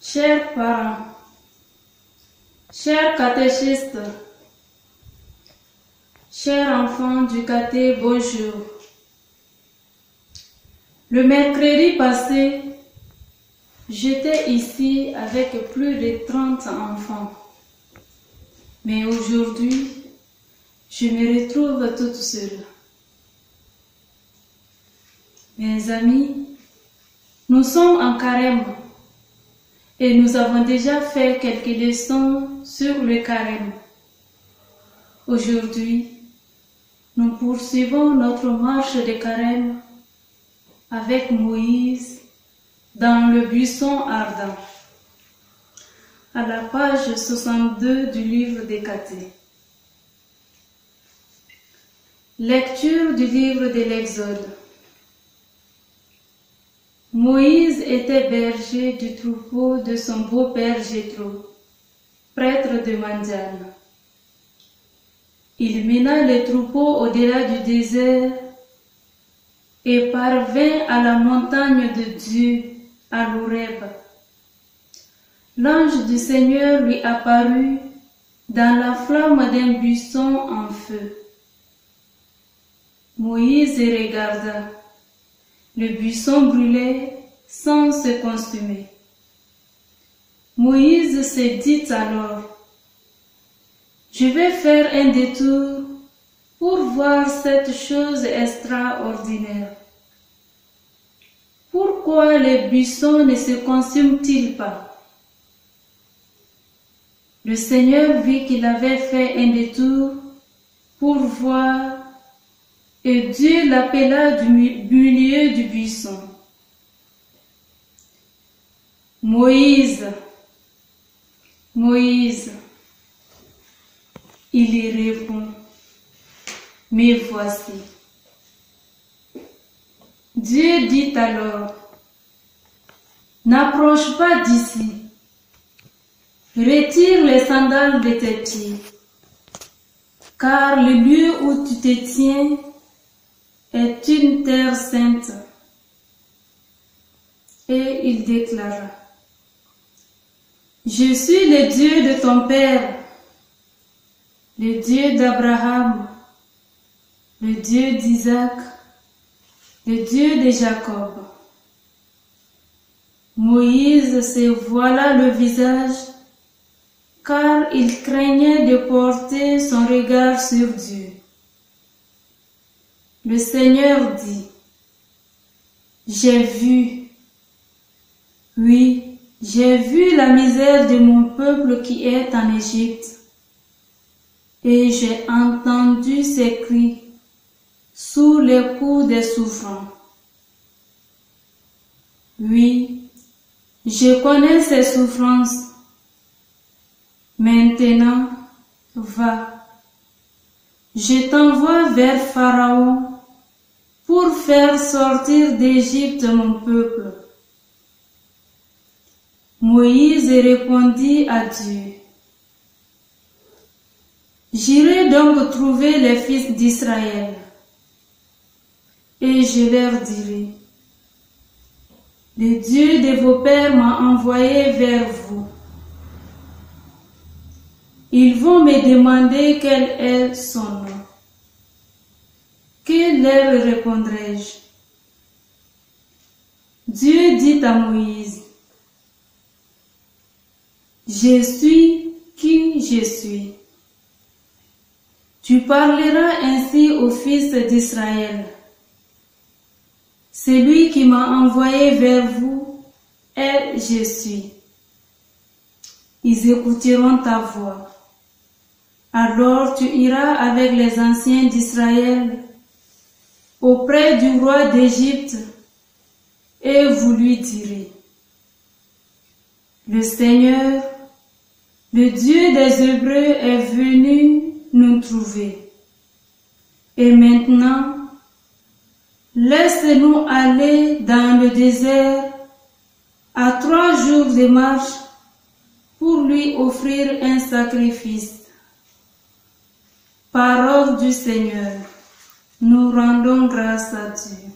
Chers parents, chers catéchistes, chers enfants du caté, bonjour. Le mercredi passé, j'étais ici avec plus de 30 enfants. Mais aujourd'hui, je me retrouve toute seule. Mes amis, nous sommes en carême et nous avons déjà fait quelques leçons sur le carême. Aujourd'hui, nous poursuivons notre marche de carême avec Moïse dans le buisson ardent, à la page 62 du livre des Catés. Lecture du livre de l'Exode. Moïse était berger du troupeau de son beau-père Jéthro, prêtre de Madian. Il mena les troupeaux au-delà du désert et parvint à la montagne de Dieu, à l'Horeb. L'ange du Seigneur lui apparut dans la flamme d'un buisson en feu. Moïse regarda. Le buisson brûlait sans se consumer. Moïse se dit alors, « Je vais faire un détour pour voir cette chose extraordinaire. Pourquoi le buisson ne se consume-t-il pas ?» Le Seigneur vit qu'il avait fait un détour pour voir, et Dieu l'appela du milieu du buisson. « Moïse, Moïse. » Il y répond, « Me voici. » Dieu dit alors, « N'approche pas d'ici. Retire les sandales de tes pieds, car le lieu où tu te tiens est une terre sainte. » Et il déclara, « Je suis le Dieu de ton père, le Dieu d'Abraham, le Dieu d'Isaac, le Dieu de Jacob. » Moïse se voila le visage, car il craignait de porter son regard sur Dieu. Le Seigneur dit, « J'ai vu, oui, j'ai vu la misère de mon peuple qui est en Égypte, et j'ai entendu ses cris sous les coups des souffrants. Oui, je connais ses souffrances. Maintenant, va, je t'envoie vers Pharaon pour faire sortir d'Égypte mon peuple. » Moïse répondit à Dieu, « J'irai donc trouver les fils d'Israël, et je leur dirai, « Le Dieu de vos pères m'a envoyé vers vous. » Ils vont me demander quel est son nom. Que leur répondrai-je? Dieu dit à Moïse, « Je suis qui je suis. » Tu parleras ainsi aux fils d'Israël. « Celui qui m'a envoyé vers vous est je suis. » Ils écouteront ta voix. Alors tu iras avec les anciens d'Israël auprès du roi d'Égypte et vous lui direz, « Le Seigneur, le Dieu des Hébreux est venu nous trouver. Et maintenant, laisse-nous aller dans le désert à 3 jours de marche pour lui offrir un sacrifice. » Parole du Seigneur, nous rendons grâce à Dieu.